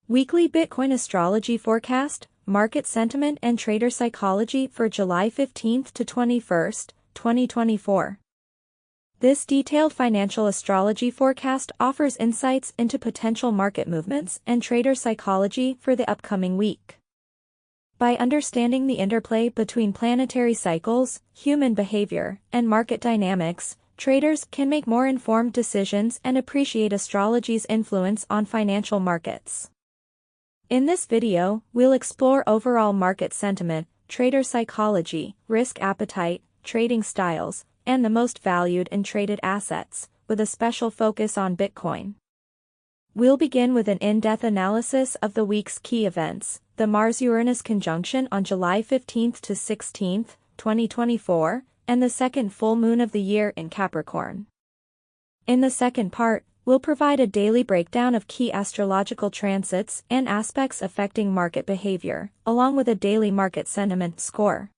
Weekly Bitcoin Astrology Forecast, Market Sentiment and Trader Psychology for July 15th to 21st, 2024. This detailed financial astrology forecast offers insights into potential market movements and trader psychology for the upcoming week. By understanding the interplay between planetary cycles, human behavior, and market dynamics, traders can make more informed decisions and appreciate astrology's influence on financial markets. In this video, we'll explore overall market sentiment, trader psychology, risk appetite, trading styles, and the most valued and traded assets, with a special focus on Bitcoin. We'll begin with an in-depth analysis of the week's key events, the Mars-Uranus conjunction on July 15th to 16th, 2024, and the second full moon of the year in Capricorn. In the second part, we'll provide a daily breakdown of key astrological transits and aspects affecting market behavior, along with a daily market sentiment score.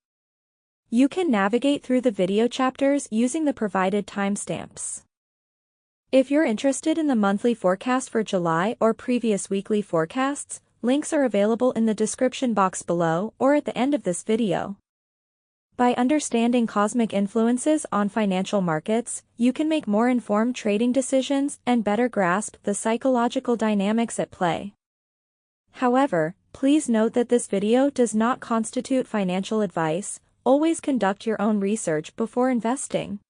You can navigate through the video chapters using the provided timestamps. If you're interested in the monthly forecast for July or previous weekly forecasts, links are available in the description box below or at the end of this video. By understanding cosmic influences on financial markets, you can make more informed trading decisions and better grasp the psychological dynamics at play. However, please note that this video does not constitute financial advice. Always conduct your own research before investing.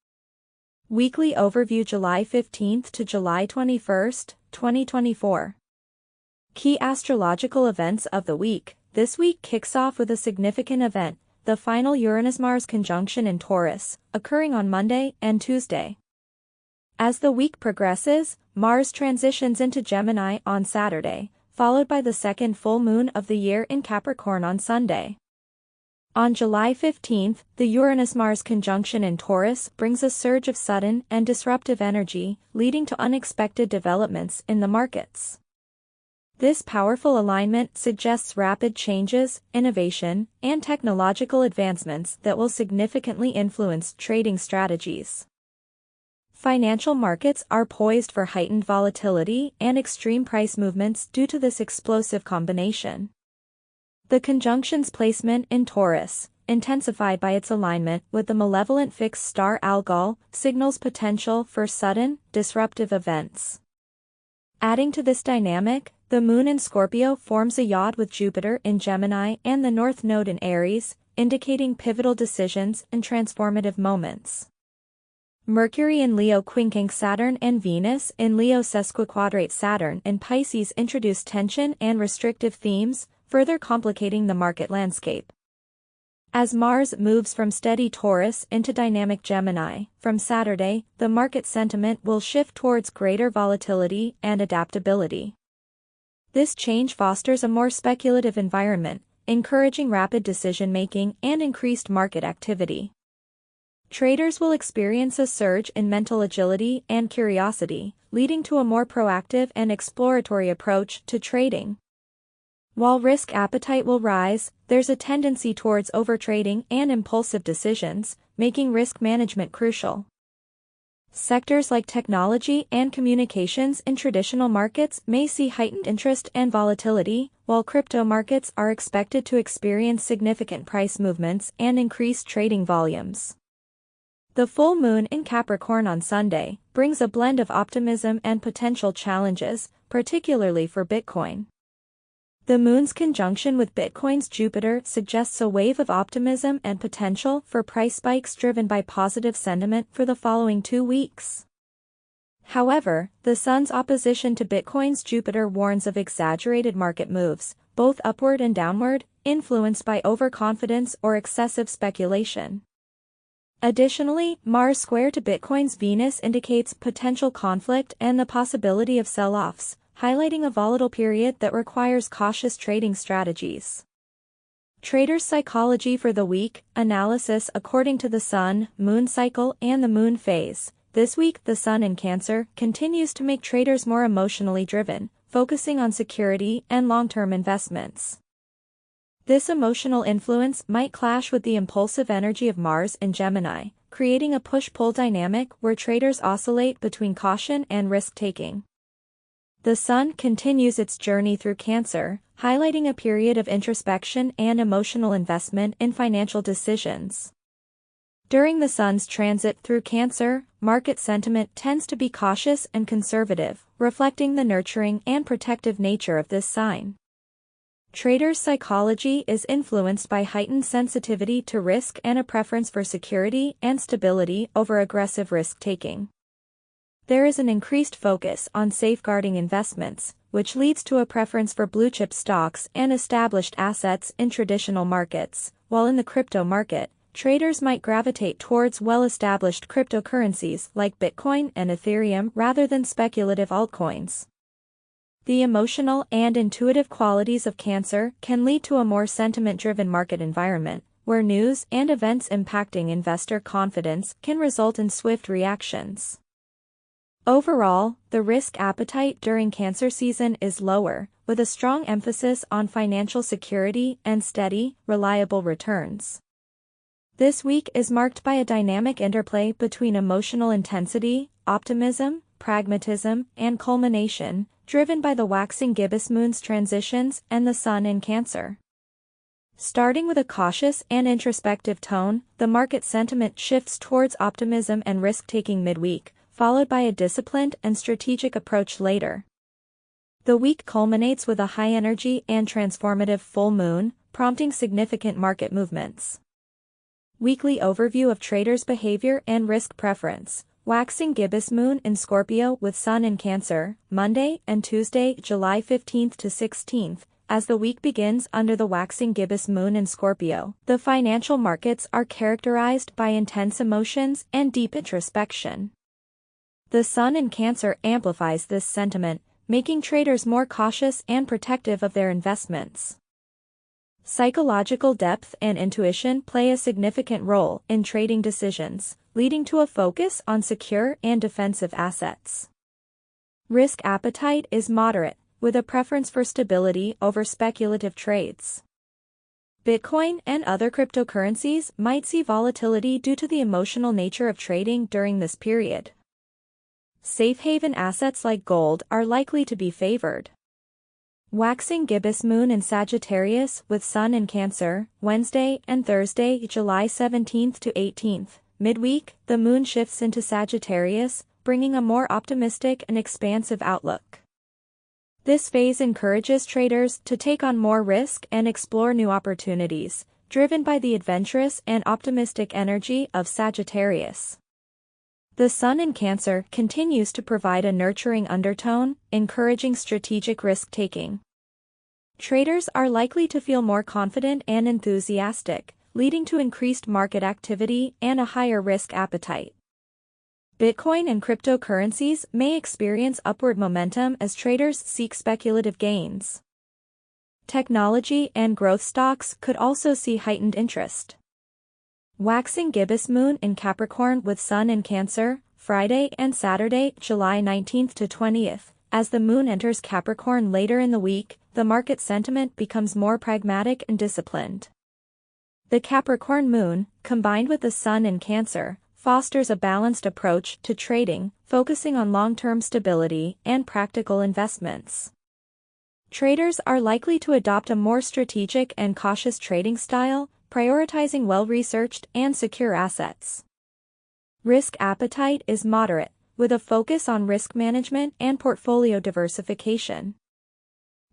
Weekly Overview July 15th to July 21st, 2024. Key astrological events of the week. This week kicks off with a significant event, the final Uranus-Mars conjunction in Taurus, occurring on Monday and Tuesday. As the week progresses, Mars transitions into Gemini on Saturday, followed by the second full moon of the year in Capricorn on Sunday. On July 15th, the Uranus-Mars conjunction in Taurus brings a surge of sudden and disruptive energy, leading to unexpected developments in the markets. This powerful alignment suggests rapid changes, innovation, and technological advancements that will significantly influence trading strategies. Financial markets are poised for heightened volatility and extreme price movements due to this explosive combination. The conjunction's placement in Taurus, intensified by its alignment with the malevolent fixed star Algol, signals potential for sudden, disruptive events. Adding to this dynamic, the moon in Scorpio forms a yod with Jupiter in Gemini and the North Node in Aries, indicating pivotal decisions and transformative moments. Mercury in Leo quincunx Saturn and Venus in Leo sesquiquadrate Saturn in Pisces introduce tension and restrictive themes, further complicating the market landscape. As Mars moves from steady Taurus into dynamic Gemini, from Saturday, the market sentiment will shift towards greater volatility and adaptability. This change fosters a more speculative environment, encouraging rapid decision-making and increased market activity. Traders will experience a surge in mental agility and curiosity, leading to a more proactive and exploratory approach to trading. While risk appetite will rise, there's a tendency towards overtrading and impulsive decisions, making risk management crucial. Sectors like technology and communications in traditional markets may see heightened interest and volatility, while crypto markets are expected to experience significant price movements and increased trading volumes. The full moon in Capricorn on Sunday brings a blend of optimism and potential challenges, particularly for Bitcoin. The moon's conjunction with Bitcoin's Jupiter suggests a wave of optimism and potential for price spikes driven by positive sentiment for the following 2 weeks. However, the sun's opposition to Bitcoin's Jupiter warns of exaggerated market moves, both upward and downward, influenced by overconfidence or excessive speculation. Additionally, Mars square to Bitcoin's Venus indicates potential conflict and the possibility of sell-offs, highlighting a volatile period that requires cautious trading strategies. Traders' psychology for the week, analysis according to the Sun, Moon cycle and the Moon phase. This week the Sun in Cancer continues to make traders more emotionally driven, focusing on security and long-term investments. This emotional influence might clash with the impulsive energy of Mars in Gemini, creating a push-pull dynamic where traders oscillate between caution and risk-taking. The Sun continues its journey through Cancer, highlighting a period of introspection and emotional investment in financial decisions. During the Sun's transit through Cancer, market sentiment tends to be cautious and conservative, reflecting the nurturing and protective nature of this sign. Traders' psychology is influenced by heightened sensitivity to risk and a preference for security and stability over aggressive risk-taking. There is an increased focus on safeguarding investments, which leads to a preference for blue-chip stocks and established assets in traditional markets, while in the crypto market, traders might gravitate towards well-established cryptocurrencies like Bitcoin and Ethereum rather than speculative altcoins. The emotional and intuitive qualities of Cancer can lead to a more sentiment-driven market environment, where news and events impacting investor confidence can result in swift reactions. Overall, the risk appetite during Cancer season is lower, with a strong emphasis on financial security and steady, reliable returns. This week is marked by a dynamic interplay between emotional intensity, optimism, pragmatism, and culmination, driven by the waxing gibbous moon's transitions and the Sun in Cancer. Starting with a cautious and introspective tone, the market sentiment shifts towards optimism and risk-taking midweek, followed by a disciplined and strategic approach later. The week culminates with a high-energy and transformative full moon, prompting significant market movements. Weekly overview of traders' behavior and risk preference. Waxing gibbous moon in Scorpio with Sun in Cancer, Monday and Tuesday, July 15th to 16th, as the week begins under the waxing gibbous moon in Scorpio. The financial markets are characterized by intense emotions and deep introspection. The Sun in Cancer amplifies this sentiment, making traders more cautious and protective of their investments. Psychological depth and intuition play a significant role in trading decisions, leading to a focus on secure and defensive assets. Risk appetite is moderate, with a preference for stability over speculative trades. Bitcoin and other cryptocurrencies might see volatility due to the emotional nature of trading during this period. Safe haven assets like gold are likely to be favored. Waxing gibbous moon in Sagittarius with Sun in Cancer, Wednesday and Thursday, July 17th to 18th. Midweek, the moon shifts into Sagittarius, bringing a more optimistic and expansive outlook. This phase encourages traders to take on more risk and explore new opportunities, driven by the adventurous and optimistic energy of Sagittarius. The Sun in Cancer continues to provide a nurturing undertone, encouraging strategic risk-taking. Traders are likely to feel more confident and enthusiastic, leading to increased market activity and a higher risk appetite. Bitcoin and cryptocurrencies may experience upward momentum as traders seek speculative gains. Technology and growth stocks could also see heightened interest. Waxing gibbous moon in Capricorn with Sun in Cancer, Friday and Saturday, July 19th to 20th. As the moon enters Capricorn later in the week, the market sentiment becomes more pragmatic and disciplined. The Capricorn moon, combined with the Sun in Cancer, fosters a balanced approach to trading, focusing on long-term stability and practical investments. Traders are likely to adopt a more strategic and cautious trading style, prioritizing well-researched and secure assets. Risk appetite is moderate, with a focus on risk management and portfolio diversification.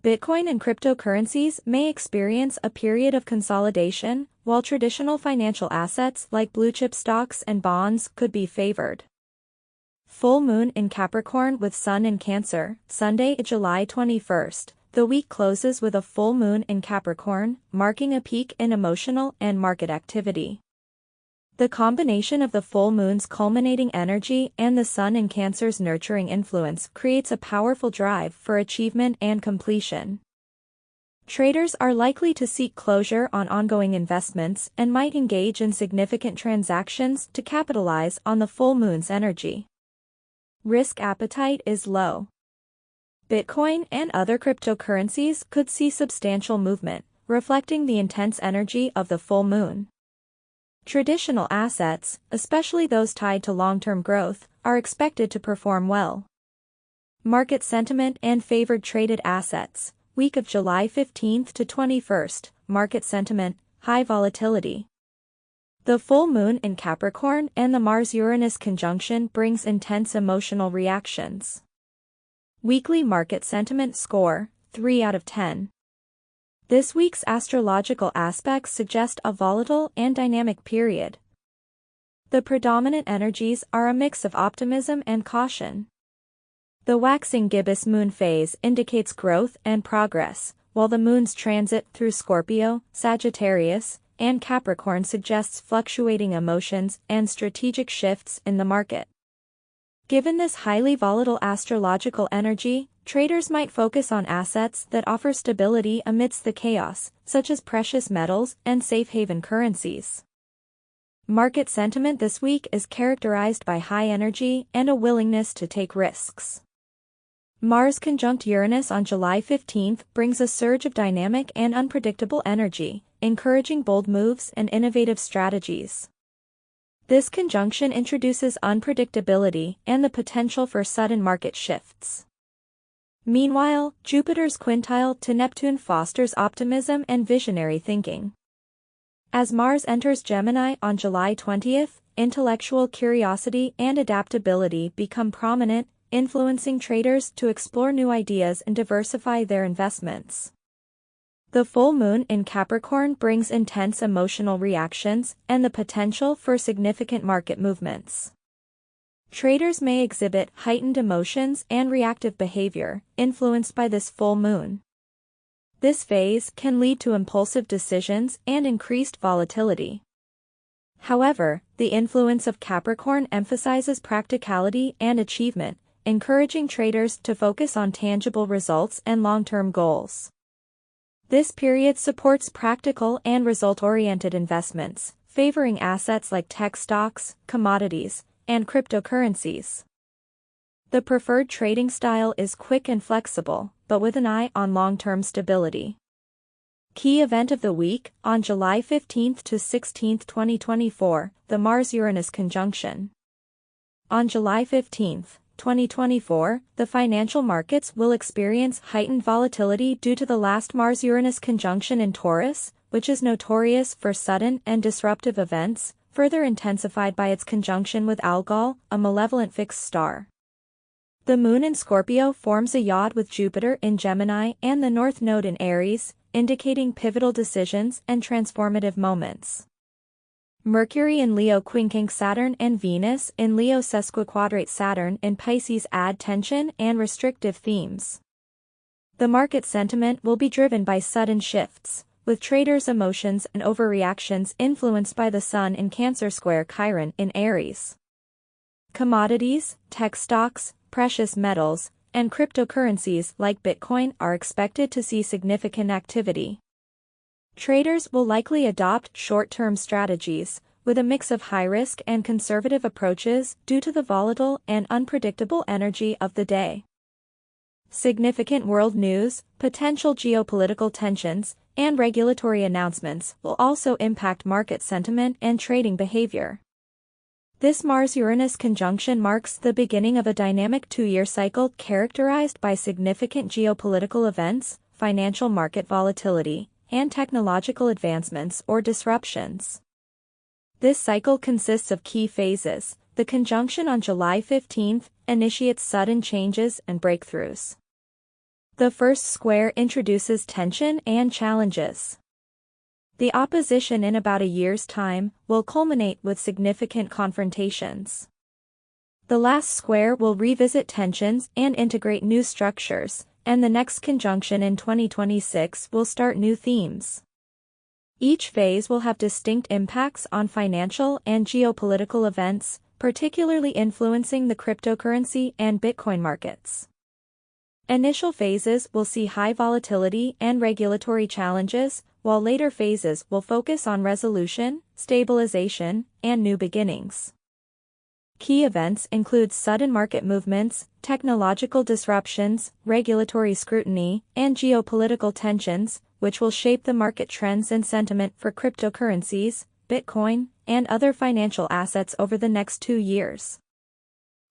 Bitcoin and cryptocurrencies may experience a period of consolidation, while traditional financial assets like blue-chip stocks and bonds could be favored. Full moon in Capricorn with Sun in Cancer, Sunday, July 21st. The week closes with a full moon in Capricorn, marking a peak in emotional and market activity. The combination of the full moon's culminating energy and the Sun in Cancer's nurturing influence creates a powerful drive for achievement and completion. Traders are likely to seek closure on ongoing investments and might engage in significant transactions to capitalize on the full moon's energy. Risk appetite is low. Bitcoin and other cryptocurrencies could see substantial movement, reflecting the intense energy of the full moon. Traditional assets, especially those tied to long-term growth, are expected to perform well. Market sentiment and favored traded assets. Week of July 15th to 21st. Market sentiment, high volatility. The full moon in Capricorn and the Mars-Uranus conjunction brings intense emotional reactions. Weekly market sentiment score, 3 out of 10. This week's astrological aspects suggest a volatile and dynamic period. The predominant energies are a mix of optimism and caution. The waxing gibbous moon phase indicates growth and progress, while the moon's transit through Scorpio, Sagittarius, and Capricorn suggests fluctuating emotions and strategic shifts in the market. Given this highly volatile astrological energy, traders might focus on assets that offer stability amidst the chaos, such as precious metals and safe haven currencies. Market sentiment this week is characterized by high energy and a willingness to take risks. Mars conjunct Uranus on July 15th brings a surge of dynamic and unpredictable energy, encouraging bold moves and innovative strategies. This conjunction introduces unpredictability and the potential for sudden market shifts. Meanwhile, Jupiter's quintile to Neptune fosters optimism and visionary thinking. As Mars enters Gemini on July 20th, intellectual curiosity and adaptability become prominent, influencing traders to explore new ideas and diversify their investments. The full moon in Capricorn brings intense emotional reactions and the potential for significant market movements. Traders may exhibit heightened emotions and reactive behavior, influenced by this full moon. This phase can lead to impulsive decisions and increased volatility. However, the influence of Capricorn emphasizes practicality and achievement, encouraging traders to focus on tangible results and long-term goals. This period supports practical and result-oriented investments, favoring assets like tech stocks, commodities, and cryptocurrencies. The preferred trading style is quick and flexible, but with an eye on long-term stability. Key event of the week, on July 15th to 16th, 2024, the Mars-Uranus conjunction. On July 15th, 2024, the financial markets will experience heightened volatility due to the last Mars-Uranus conjunction in Taurus, which is notorious for sudden and disruptive events, further intensified by its conjunction with Algol, a malevolent fixed star. The moon in Scorpio forms a yod with Jupiter in Gemini and the North Node in Aries, indicating pivotal decisions and transformative moments. Mercury in Leo quincunx Saturn and Venus in Leo sesquiquadrate Saturn in Pisces add tension and restrictive themes. The market sentiment will be driven by sudden shifts, with traders' emotions and overreactions influenced by the Sun in Cancer square Chiron in Aries. Commodities, tech stocks, precious metals, and cryptocurrencies like Bitcoin are expected to see significant activity. Traders will likely adopt short-term strategies, with a mix of high-risk and conservative approaches due to the volatile and unpredictable energy of the day. Significant world news, potential geopolitical tensions, and regulatory announcements will also impact market sentiment and trading behavior. This Mars-Uranus conjunction marks the beginning of a dynamic 2-year cycle characterized by significant geopolitical events, financial market volatility, and technological advancements or disruptions. This cycle consists of key phases. The conjunction on July 15th initiates sudden changes and breakthroughs. The first square introduces tension and challenges. The opposition in about a year's time will culminate with significant confrontations. The last square will revisit tensions and integrate new structures, and the next conjunction in 2026 will start new themes. Each phase will have distinct impacts on financial and geopolitical events, particularly influencing the cryptocurrency and Bitcoin markets. Initial phases will see high volatility and regulatory challenges, while later phases will focus on resolution, stabilization, and new beginnings. Key events include sudden market movements, technological disruptions, regulatory scrutiny, and geopolitical tensions, which will shape the market trends and sentiment for cryptocurrencies, Bitcoin, and other financial assets over the next 2 years.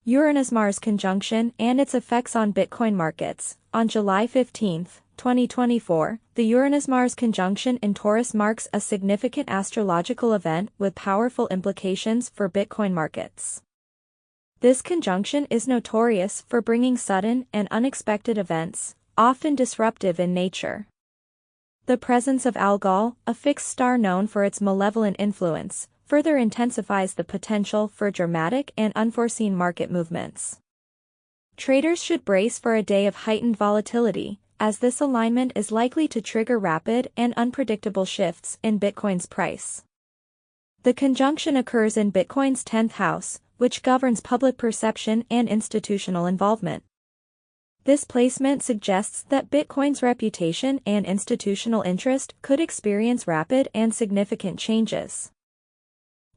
Uranus-Mars conjunction and its effects on Bitcoin markets. On July 15, 2024, the Uranus-Mars conjunction in Taurus marks a significant astrological event with powerful implications for Bitcoin markets. This conjunction is notorious for bringing sudden and unexpected events, often disruptive in nature. The presence of Algol, a fixed star known for its malevolent influence, further intensifies the potential for dramatic and unforeseen market movements. Traders should brace for a day of heightened volatility, as this alignment is likely to trigger rapid and unpredictable shifts in Bitcoin's price. The conjunction occurs in Bitcoin's 10th house, which governs public perception and institutional involvement. This placement suggests that Bitcoin's reputation and institutional interest could experience rapid and significant changes.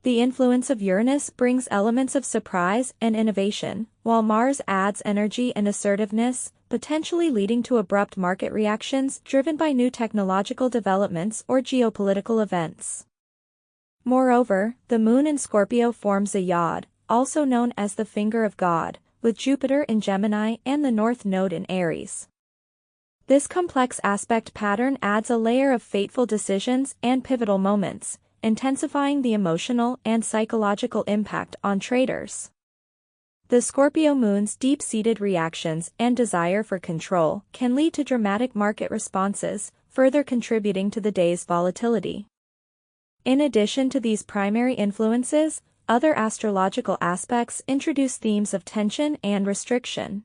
The influence of Uranus brings elements of surprise and innovation, while Mars adds energy and assertiveness, potentially leading to abrupt market reactions driven by new technological developments or geopolitical events. Moreover, the Moon in Scorpio forms a yod, also known as the finger of God, with Jupiter in Gemini and the North Node in Aries. This complex aspect pattern adds a layer of fateful decisions and pivotal moments, intensifying the emotional and psychological impact on traders. The Scorpio Moon's deep-seated reactions and desire for control can lead to dramatic market responses, further contributing to the day's volatility. In addition to these primary influences, other astrological aspects introduce themes of tension and restriction.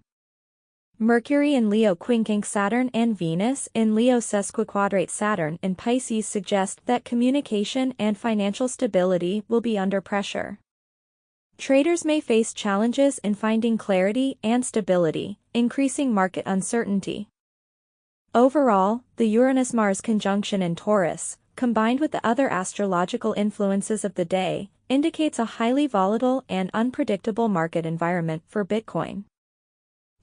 Mercury in Leo quincunx Saturn and Venus in Leo sesquiquadrate Saturn in Pisces suggest that communication and financial stability will be under pressure. Traders may face challenges in finding clarity and stability, increasing market uncertainty. Overall, the Uranus-Mars conjunction in Taurus, combined with the other astrological influences of the day, indicates a highly volatile and unpredictable market environment for Bitcoin.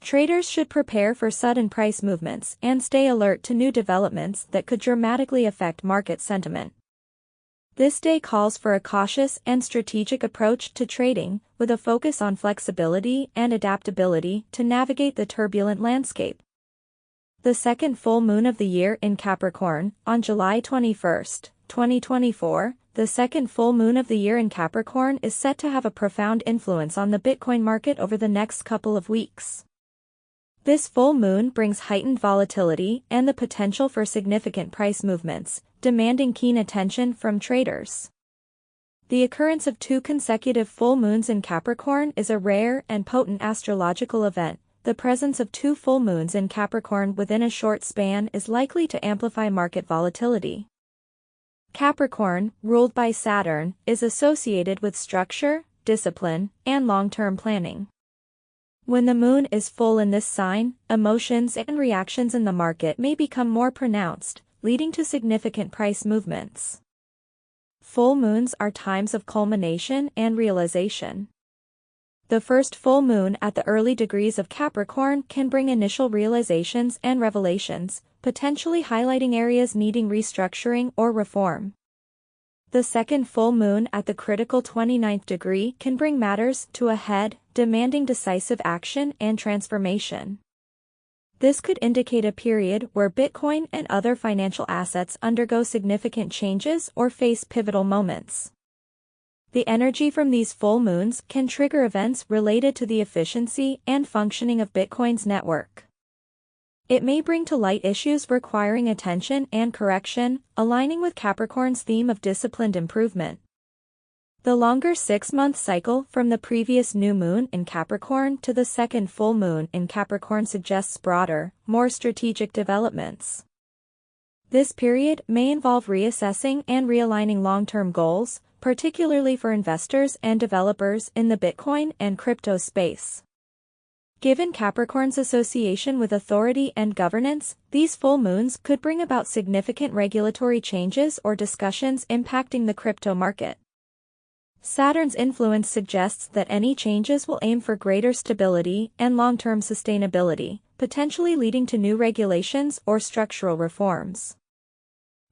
Traders should prepare for sudden price movements and stay alert to new developments that could dramatically affect market sentiment. This day calls for a cautious and strategic approach to trading, with a focus on flexibility and adaptability to navigate the turbulent landscape. The second full moon of the year in Capricorn, on July 21, 2024, the second full moon of the year in Capricorn is set to have a profound influence on the Bitcoin market over the next couple of weeks. This full moon brings heightened volatility and the potential for significant price movements, demanding keen attention from traders. The occurrence of 2 consecutive full moons in Capricorn is a rare and potent astrological event. The presence of 2 full moons in Capricorn within a short span is likely to amplify market volatility. Capricorn, ruled by Saturn, is associated with structure, discipline, and long-term planning. When the moon is full in this sign, emotions and reactions in the market may become more pronounced, leading to significant price movements. Full moons are times of culmination and realization. The first full moon at the early degrees of Capricorn can bring initial realizations and revelations, potentially highlighting areas needing restructuring or reform. The second full moon at the critical 29th degree can bring matters to a head, demanding decisive action and transformation. This could indicate a period where Bitcoin and other financial assets undergo significant changes or face pivotal moments. The energy from these full moons can trigger events related to the efficiency and functioning of Bitcoin's network. It may bring to light issues requiring attention and correction, aligning with Capricorn's theme of disciplined improvement. The longer 6-month cycle from the previous new moon in Capricorn to the second full moon in Capricorn suggests broader, more strategic developments. This period may involve reassessing and realigning long-term goals, particularly for investors and developers in the Bitcoin and crypto space. Given Capricorn's association with authority and governance, these full moons could bring about significant regulatory changes or discussions impacting the crypto market. Saturn's influence suggests that any changes will aim for greater stability and long-term sustainability, potentially leading to new regulations or structural reforms.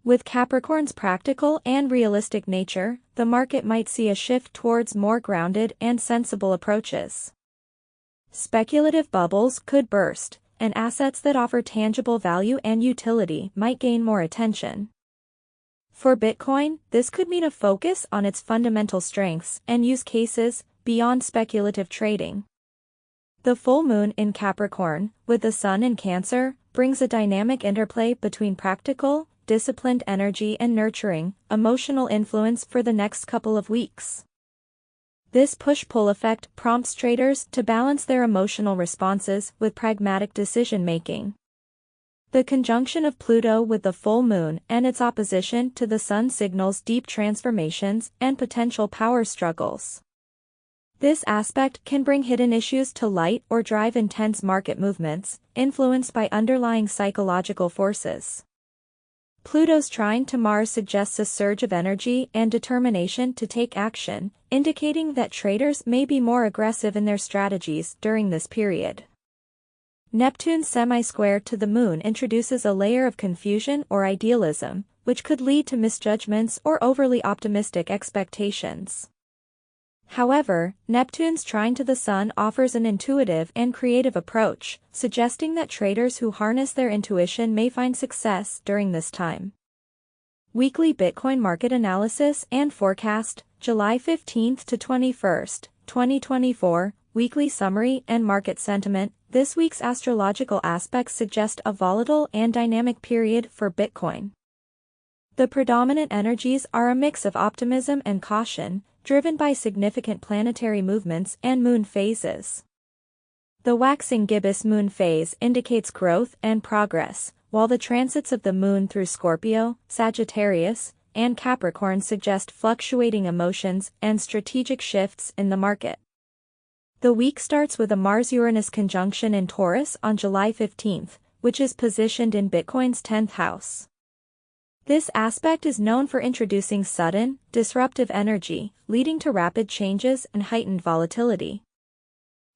With Capricorn's practical and realistic nature, the market might see a shift towards more grounded and sensible approaches. Speculative bubbles could burst, and assets that offer tangible value and utility might gain more attention. For Bitcoin, this could mean a focus on its fundamental strengths and use cases beyond speculative trading. The full moon in Capricorn, with the sun in Cancer, brings a dynamic interplay between practical, disciplined energy and nurturing, emotional influence for the next couple of weeks. This push-pull effect prompts traders to balance their emotional responses with pragmatic decision-making. The conjunction of Pluto with the full moon and its opposition to the sun signals deep transformations and potential power struggles. This aspect can bring hidden issues to light or drive intense market movements, influenced by underlying psychological forces. Pluto's trine to Mars suggests a surge of energy and determination to take action, indicating that traders may be more aggressive in their strategies during this period. Neptune's semi-square to the moon introduces a layer of confusion or idealism, which could lead to misjudgments or overly optimistic expectations. However, Neptune's trine to the sun offers an intuitive and creative approach, suggesting that traders who harness their intuition may find success during this time. Weekly Bitcoin market analysis and forecast, July 15th to 21st, 2024, weekly summary and market sentiment. This week's astrological aspects suggest a volatile and dynamic period for Bitcoin. The predominant energies are a mix of optimism and caution, driven by significant planetary movements and moon phases. The waxing gibbous moon phase indicates growth and progress, while the transits of the moon through Scorpio, Sagittarius, and Capricorn suggest fluctuating emotions and strategic shifts in the market. The week starts with a Mars-Uranus conjunction in Taurus on July 15th, which is positioned in Bitcoin's 10th house. This aspect is known for introducing sudden, disruptive energy, leading to rapid changes and heightened volatility.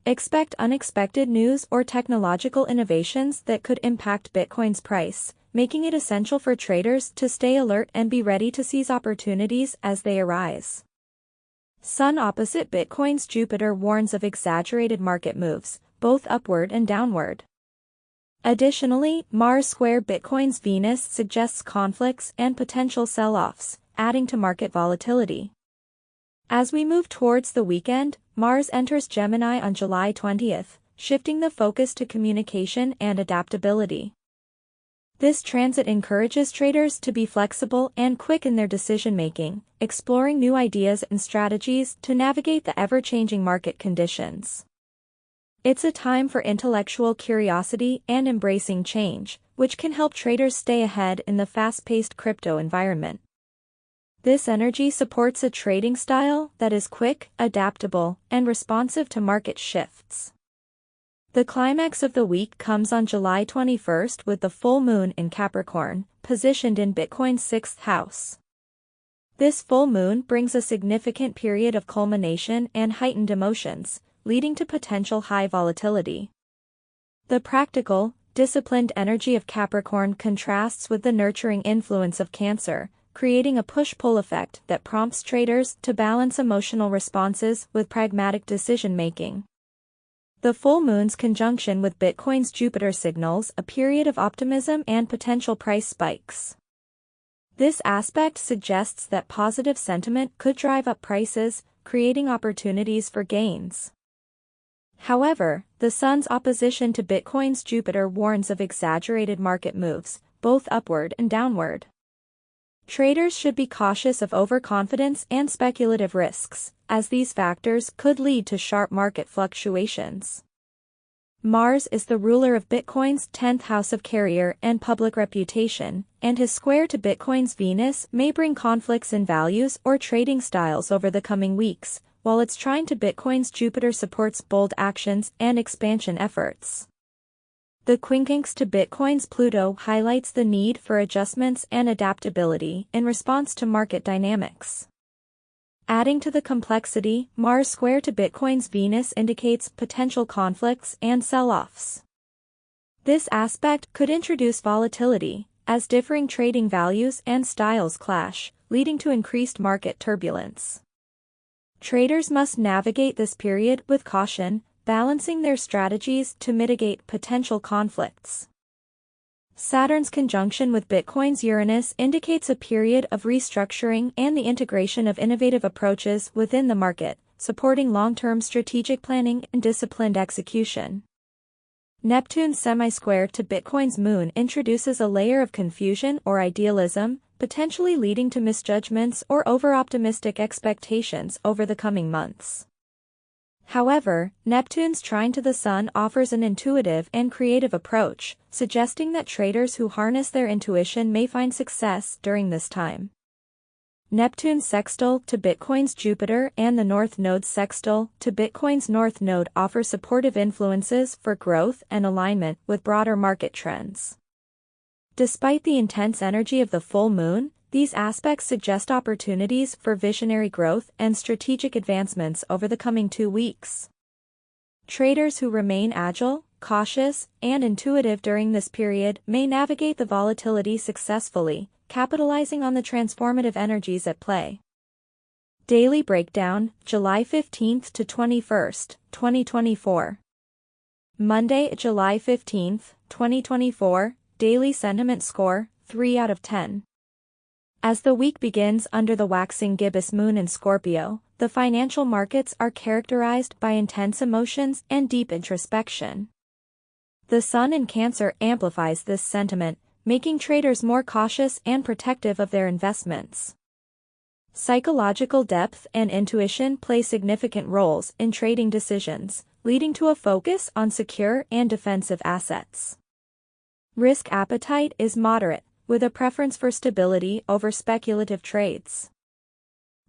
Expect unexpected news or technological innovations that could impact Bitcoin's price, making it essential for traders to stay alert and be ready to seize opportunities as they arise. Sun opposite Bitcoin's Jupiter warns of exaggerated market moves, both upward and downward. Additionally, Mars square Bitcoin's Venus suggests conflicts and potential sell-offs, adding to market volatility. As we move towards the weekend, Mars enters Gemini on July 20th, shifting the focus to communication and adaptability. This transit encourages traders to be flexible and quick in their decision-making, exploring new ideas and strategies to navigate the ever-changing market conditions. It's a time for intellectual curiosity and embracing change, which can help traders stay ahead in the fast-paced crypto environment. This energy supports a trading style that is quick, adaptable, and responsive to market shifts. The climax of the week comes on July 21st with the full moon in Capricorn, positioned in Bitcoin's 6th house. This full moon brings a significant period of culmination and heightened emotions, leading to potential high volatility. The practical, disciplined energy of Capricorn contrasts with the nurturing influence of Cancer, creating a push-pull effect that prompts traders to balance emotional responses with pragmatic decision-making. The full moon's conjunction with Bitcoin's Jupiter signals a period of optimism and potential price spikes. This aspect suggests that positive sentiment could drive up prices, creating opportunities for gains. However, the sun's opposition to Bitcoin's Jupiter warns of exaggerated market moves, both upward and downward. Traders should be cautious of overconfidence and speculative risks, as these factors could lead to sharp market fluctuations. Mars is the ruler of Bitcoin's 10th house of career and public reputation, and his square to Bitcoin's Venus may bring conflicts in values or trading styles over the coming weeks, while its trine to Bitcoin's Jupiter supports bold actions and expansion efforts. The quincunx to Bitcoin's Pluto highlights the need for adjustments and adaptability in response to market dynamics. Adding to the complexity, Mars square to Bitcoin's Venus indicates potential conflicts and sell-offs. This aspect could introduce volatility, as differing trading values and styles clash, leading to increased market turbulence. Traders must navigate this period with caution, balancing their strategies to mitigate potential conflicts. Saturn's conjunction with Bitcoin's Uranus indicates a period of restructuring and the integration of innovative approaches within the market, supporting long-term strategic planning and disciplined execution. Neptune's semi-square to Bitcoin's moon introduces a layer of confusion or idealism, potentially leading to misjudgments or over-optimistic expectations over the coming months. However, Neptune's trine to the Sun offers an intuitive and creative approach, suggesting that traders who harness their intuition may find success during this time. Neptune's sextile to Bitcoin's Jupiter and the North Node's sextile to Bitcoin's North Node offer supportive influences for growth and alignment with broader market trends. Despite the intense energy of the full moon, these aspects suggest opportunities for visionary growth and strategic advancements over the coming 2 weeks. Traders who remain agile, cautious, and intuitive during this period may navigate the volatility successfully, capitalizing on the transformative energies at play. Daily Breakdown, July 15th to 21st, 2024. Monday, July 15th, 2024, Daily Sentiment Score, 3 out of 10. As the week begins under the waxing gibbous moon in Scorpio, the financial markets are characterized by intense emotions and deep introspection. The Sun in Cancer amplifies this sentiment, making traders more cautious and protective of their investments. Psychological depth and intuition play significant roles in trading decisions, leading to a focus on secure and defensive assets. Risk appetite is moderate, with a preference for stability over speculative trades.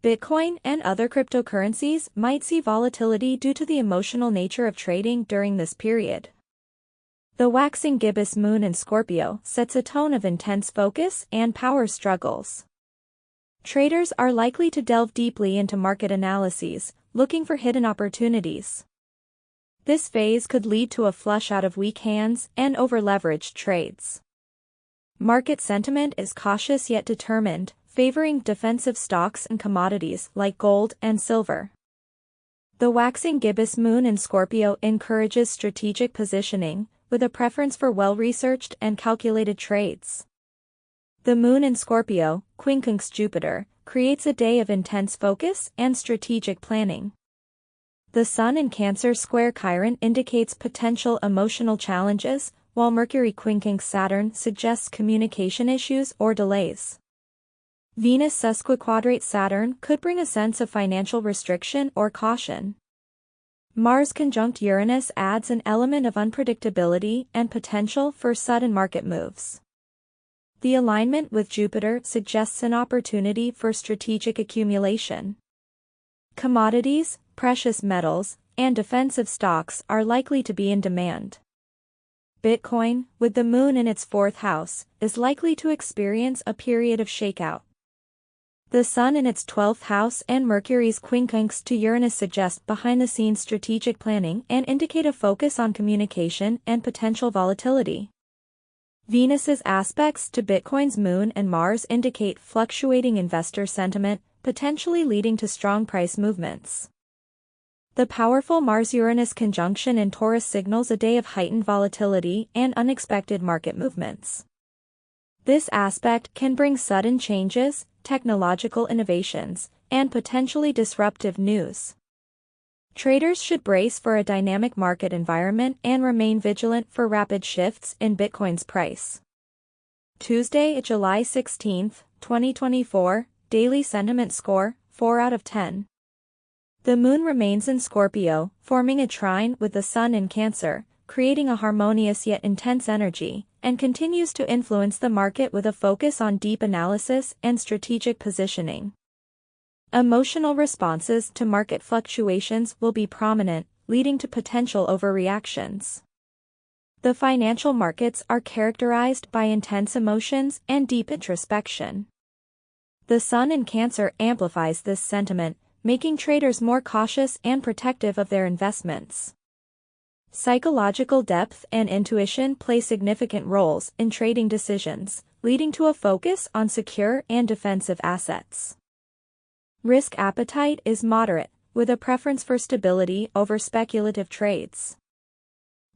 Bitcoin and other cryptocurrencies might see volatility due to the emotional nature of trading during this period. The waxing gibbous moon in Scorpio sets a tone of intense focus and power struggles. Traders are likely to delve deeply into market analyses, looking for hidden opportunities. This phase could lead to a flush out of weak hands and over-leveraged trades. Market sentiment is cautious yet determined, favoring defensive stocks and commodities like gold and silver. The waxing gibbous moon in Scorpio encourages strategic positioning, with a preference for well-researched and calculated trades. The moon in Scorpio, quincunx Jupiter, creates a day of intense focus and strategic planning. The Sun in Cancer square Chiron indicates potential emotional challenges, while Mercury quincunx Saturn suggests communication issues or delays. Venus sesquiquadrate Saturn could bring a sense of financial restriction or caution. Mars conjunct Uranus adds an element of unpredictability and potential for sudden market moves. The alignment with Jupiter suggests an opportunity for strategic accumulation. Commodities, precious metals, and defensive stocks are likely to be in demand. Bitcoin, with the moon in its 4th house, is likely to experience a period of shakeout. The Sun in its 12th house and Mercury's quincunx to Uranus suggest behind-the-scenes strategic planning and indicate a focus on communication and potential volatility. Venus's aspects to Bitcoin's moon and Mars indicate fluctuating investor sentiment, potentially leading to strong price movements. The powerful Mars-Uranus conjunction in Taurus signals a day of heightened volatility and unexpected market movements. This aspect can bring sudden changes, technological innovations, and potentially disruptive news. Traders should brace for a dynamic market environment and remain vigilant for rapid shifts in Bitcoin's price. Tuesday, July 16, 2024, Daily Sentiment Score, 4 out of 10. The moon remains in Scorpio, forming a trine with the Sun in Cancer, creating a harmonious yet intense energy, and continues to influence the market with a focus on deep analysis and strategic positioning. Emotional responses to market fluctuations will be prominent, leading to potential overreactions. The financial markets are characterized by intense emotions and deep introspection. The Sun in Cancer amplifies this sentiment, making traders more cautious and protective of their investments. Psychological depth and intuition play significant roles in trading decisions, leading to a focus on secure and defensive assets. Risk appetite is moderate, with a preference for stability over speculative trades.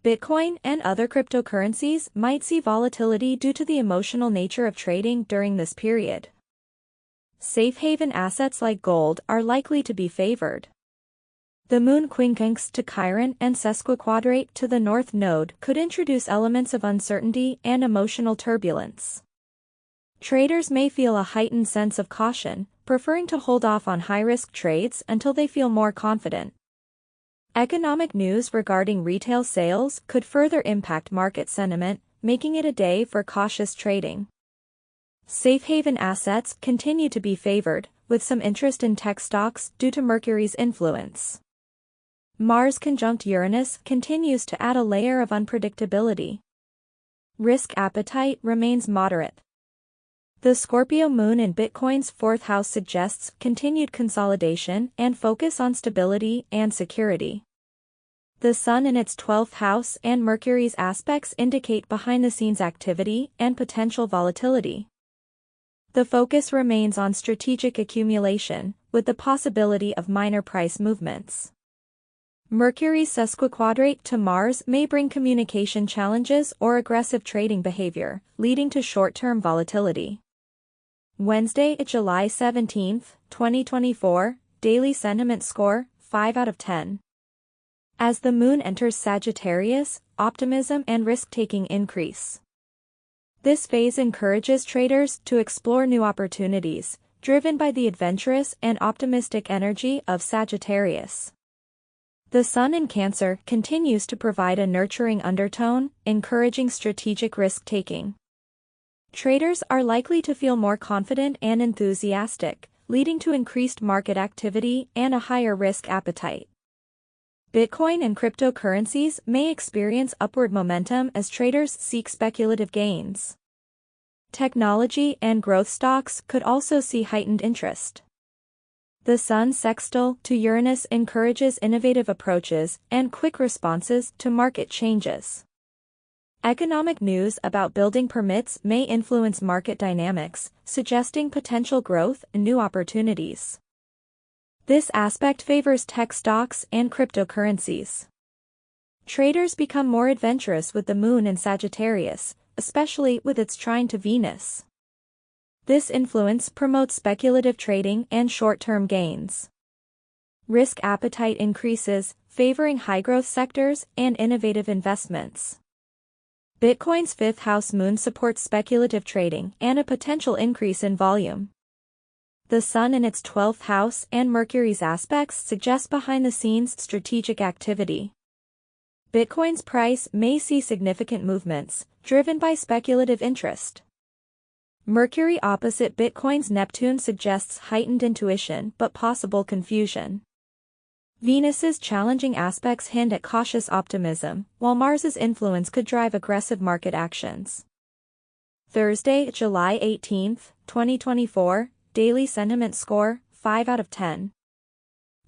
Bitcoin and other cryptocurrencies might see volatility due to the emotional nature of trading during this period. Safe haven assets like gold are likely to be favored. The moon quincunx to Chiron and sesquiquadrate to the north node could introduce elements of uncertainty and emotional turbulence. Traders may feel a heightened sense of caution, preferring to hold off on high-risk trades until they feel more confident. Economic news regarding retail sales could further impact market sentiment, making it a day for cautious trading. Safe haven assets continue to be favored, with some interest in tech stocks due to Mercury's influence. Mars conjunct Uranus continues to add a layer of unpredictability. Risk appetite remains moderate. The Scorpio moon in Bitcoin's fourth house suggests continued consolidation and focus on stability and security. The Sun in its 12th house and Mercury's aspects indicate behind-the-scenes activity and potential volatility. The focus remains on strategic accumulation, with the possibility of minor price movements. Mercury's sesquiquadrate to Mars may bring communication challenges or aggressive trading behavior, leading to short-term volatility. Wednesday, July 17, 2024, Daily Sentiment Score, 5 out of 10. As the moon enters Sagittarius, optimism and risk-taking increase. This phase encourages traders to explore new opportunities, driven by the adventurous and optimistic energy of Sagittarius. The Sun in Cancer continues to provide a nurturing undertone, encouraging strategic risk-taking. Traders are likely to feel more confident and enthusiastic, leading to increased market activity and a higher risk appetite. Bitcoin and cryptocurrencies may experience upward momentum as traders seek speculative gains. Technology and growth stocks could also see heightened interest. The Sun sextile to Uranus encourages innovative approaches and quick responses to market changes. Economic news about building permits may influence market dynamics, suggesting potential growth and new opportunities. This aspect favors tech stocks and cryptocurrencies. Traders become more adventurous with the moon in Sagittarius, especially with its trine to Venus. This influence promotes speculative trading and short-term gains. Risk appetite increases, favoring high-growth sectors and innovative investments. Bitcoin's fifth house moon supports speculative trading and a potential increase in volume. The Sun in its 12th house and Mercury's aspects suggest behind-the-scenes strategic activity. Bitcoin's price may see significant movements, driven by speculative interest. Mercury opposite Bitcoin's Neptune suggests heightened intuition but possible confusion. Venus's challenging aspects hint at cautious optimism, while Mars's influence could drive aggressive market actions. Thursday, July 18, 2024, Daily Sentiment Score, 5 out of 10.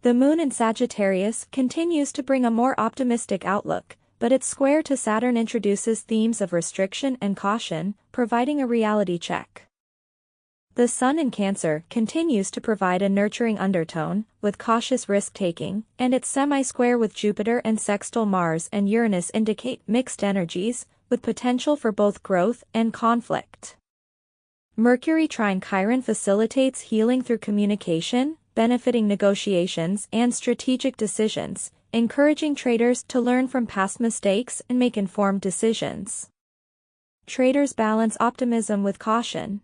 The moon in Sagittarius continues to bring a more optimistic outlook, but its square to Saturn introduces themes of restriction and caution, providing a reality check. The Sun in Cancer continues to provide a nurturing undertone, with cautious risk-taking, and its semi-square with Jupiter and sextile Mars and Uranus indicate mixed energies, with potential for both growth and conflict. Mercury trine Chiron facilitates healing through communication, benefiting negotiations and strategic decisions, encouraging traders to learn from past mistakes and make informed decisions. Traders balance optimism with caution.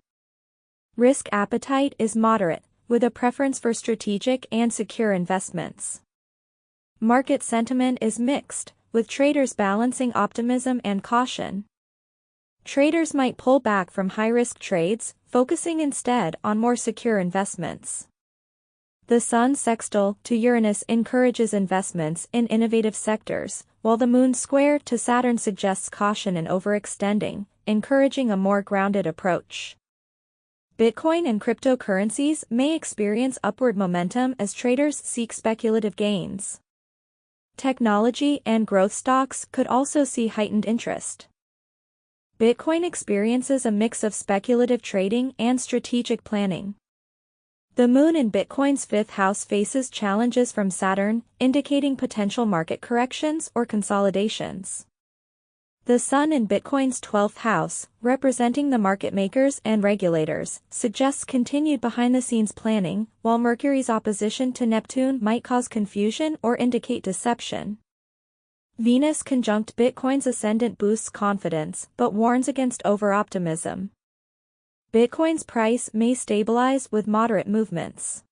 Risk appetite is moderate, with a preference for strategic and secure investments. Market sentiment is mixed, with traders balancing optimism and caution. Traders might pull back from high-risk trades, focusing instead on more secure investments. The Sun sextile to Uranus encourages investments in innovative sectors, while the Moon square to Saturn suggests caution and overextending, encouraging a more grounded approach. Bitcoin and cryptocurrencies may experience upward momentum as traders seek speculative gains. Technology and growth stocks could also see heightened interest. Bitcoin experiences a mix of speculative trading and strategic planning. The moon in Bitcoin's fifth house faces challenges from Saturn, indicating potential market corrections or consolidations. The sun in Bitcoin's 12th house, representing the market makers and regulators, suggests continued behind-the-scenes planning, while Mercury's opposition to Neptune might cause confusion or indicate deception. Venus conjunct Bitcoin's ascendant boosts confidence but warns against over-optimism. Bitcoin's price may stabilize with moderate movements.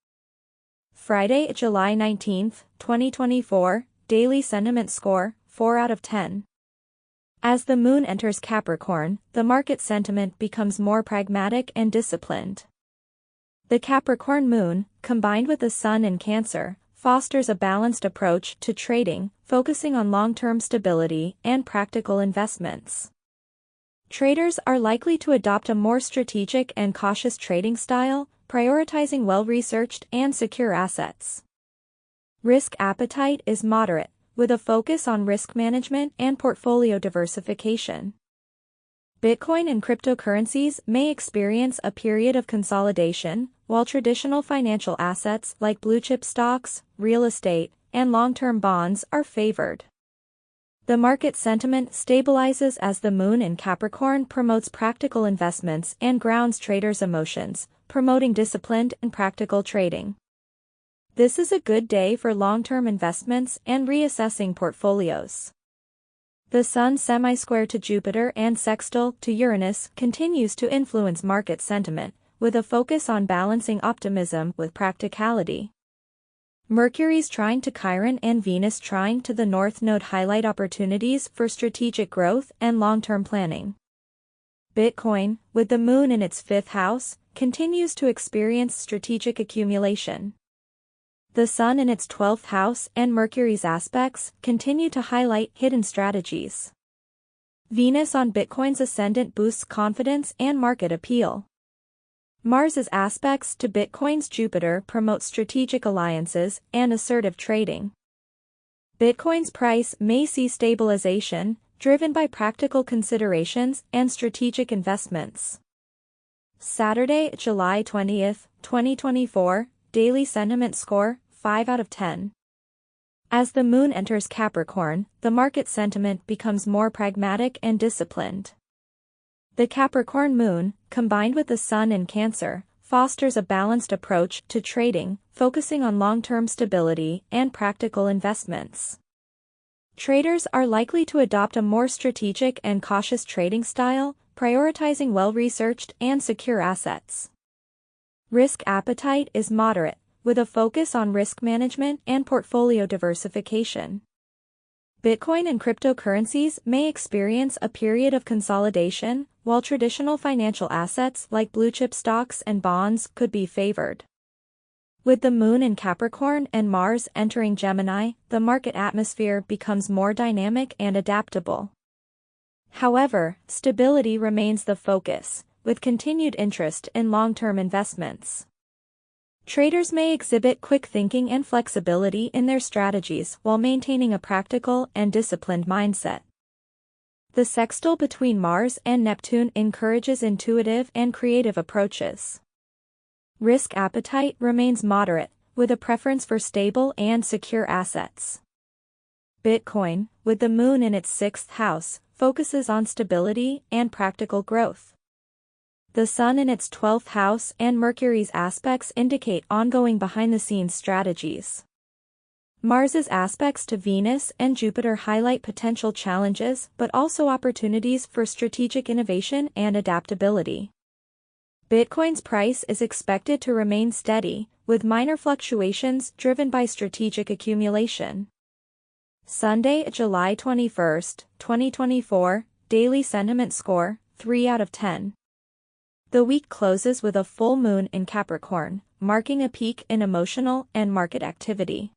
Friday, July 19, 2024, Daily Sentiment Score, 4 out of 10. As the moon enters Capricorn, the market sentiment becomes more pragmatic and disciplined. The Capricorn moon, combined with the sun in Cancer, fosters a balanced approach to trading, focusing on long-term stability and practical investments. Traders are likely to adopt a more strategic and cautious trading style, prioritizing well-researched and secure assets. Risk appetite is moderate, with a focus on risk management and portfolio diversification. Bitcoin and cryptocurrencies may experience a period of consolidation, while traditional financial assets like blue-chip stocks, real estate, and long-term bonds are favored. The market sentiment stabilizes as the moon in Capricorn promotes practical investments and grounds traders' emotions, promoting disciplined and practical trading. This is a good day for long-term investments and reassessing portfolios. The Sun semi-square to Jupiter and sextile to Uranus continues to influence market sentiment, with a focus on balancing optimism with practicality. Mercury's trine to Chiron and Venus trine to the North Node highlight opportunities for strategic growth and long-term planning. Bitcoin, with the moon in its fifth house, continues to experience strategic accumulation. The sun in its 12th house and Mercury's aspects continue to highlight hidden strategies. Venus on Bitcoin's ascendant boosts confidence and market appeal. Mars's aspects to Bitcoin's Jupiter promote strategic alliances and assertive trading. Bitcoin's price may see stabilization, driven by practical considerations and strategic investments. Saturday, July 20, 2024, Daily Sentiment Score, 5 out of 10. As the moon enters Capricorn, the market sentiment becomes more pragmatic and disciplined. The Capricorn moon, combined with the sun in Cancer, fosters a balanced approach to trading, focusing on long-term stability and practical investments. Traders are likely to adopt a more strategic and cautious trading style, prioritizing well-researched and secure assets. Risk appetite is moderate, with a focus on risk management and portfolio diversification. Bitcoin and cryptocurrencies may experience a period of consolidation, while traditional financial assets like blue-chip stocks and bonds could be favored. With the moon in Capricorn and Mars entering Gemini, the market atmosphere becomes more dynamic and adaptable. However, stability remains the focus, with continued interest in long-term investments. Traders may exhibit quick thinking and flexibility in their strategies while maintaining a practical and disciplined mindset. The sextile between Mars and Neptune encourages intuitive and creative approaches. Risk appetite remains moderate, with a preference for stable and secure assets. Bitcoin, with the moon in its sixth house, focuses on stability and practical growth. The sun in its 12th house and Mercury's aspects indicate ongoing behind-the-scenes strategies. Mars's aspects to Venus and Jupiter highlight potential challenges but also opportunities for strategic innovation and adaptability. Bitcoin's price is expected to remain steady, with minor fluctuations driven by strategic accumulation. Sunday, July 21, 2024, Daily Sentiment Score, 3 out of 10. The week closes with a full moon in Capricorn, marking a peak in emotional and market activity.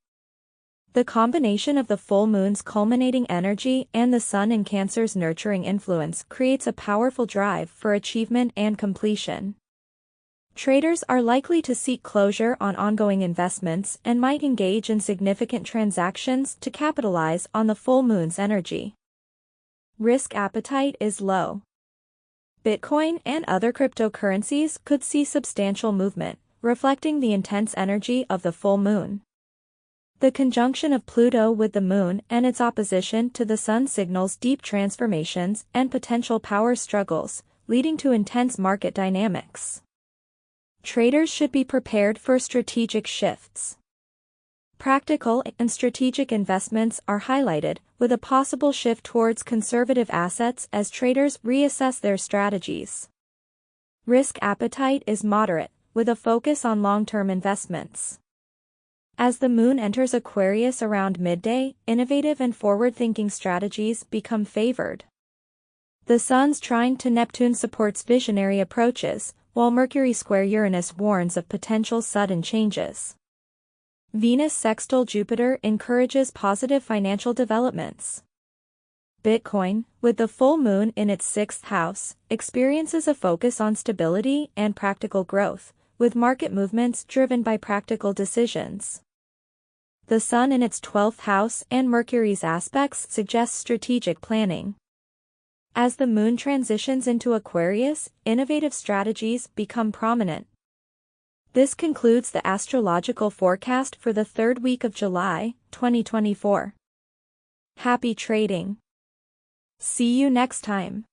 The combination of the full moon's culminating energy and the sun in Cancer's nurturing influence creates a powerful drive for achievement and completion. Traders are likely to seek closure on ongoing investments and might engage in significant transactions to capitalize on the full moon's energy. Risk appetite is low. Bitcoin and other cryptocurrencies could see substantial movement, reflecting the intense energy of the full moon. The conjunction of Pluto with the moon and its opposition to the sun signals deep transformations and potential power struggles, leading to intense market dynamics. Traders should be prepared for strategic shifts. Practical and strategic investments are highlighted, with a possible shift towards conservative assets as traders reassess their strategies. Risk appetite is moderate, with a focus on long-term investments. As the moon enters Aquarius around midday, innovative and forward-thinking strategies become favored. The Sun's trine to Neptune supports visionary approaches, while Mercury square Uranus warns of potential sudden changes. Venus sextile Jupiter encourages positive financial developments. Bitcoin, with the full moon in its 6th house, experiences a focus on stability and practical growth, with market movements driven by practical decisions. The Sun in its 12th house and Mercury's aspects suggest strategic planning. As the moon transitions into Aquarius, innovative strategies become prominent. This concludes the astrological forecast for the 3rd week of July, 2024. Happy trading! See you next time.